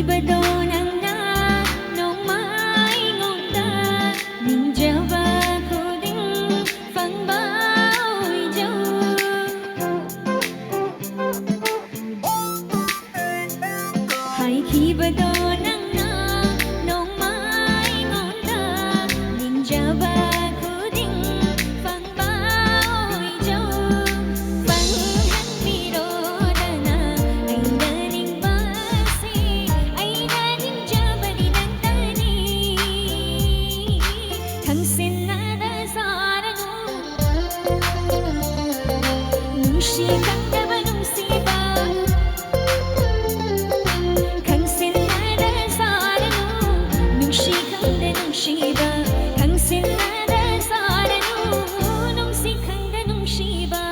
khibado ng na nong maingonda ninjaba ko ding phang bao jo hai khibado ng na nong maingonda ninjaba ko ding phang bao jo phang han mi ro da na ai na ning ba si ai na ning jaba di dan ta ni khangsinada saduna nung shi khang da ba nung si ba khangsinada saduna nung shi khang da nung shi ba khangsinada saduna nung si khang da nung shi ba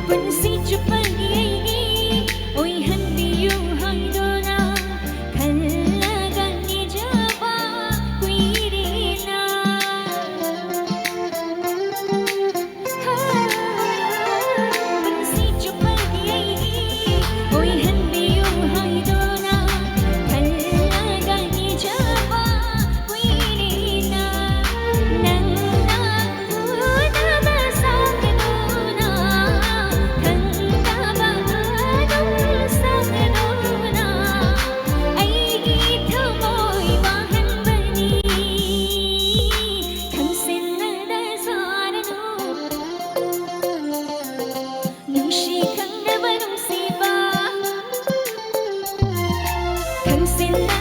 Pansi chupagi ai oi han biu hai do na khalaga ni jaba kuirina Pansi chupagi ai oi han biu hai do na khalaga ni jaba kuirina nang na na ba sa ke do na khang ka ba dong sa ke do na ai gi tho moi ba han ba ni khang sin na da sa na nung shi khang da ba nung si ba khang sin na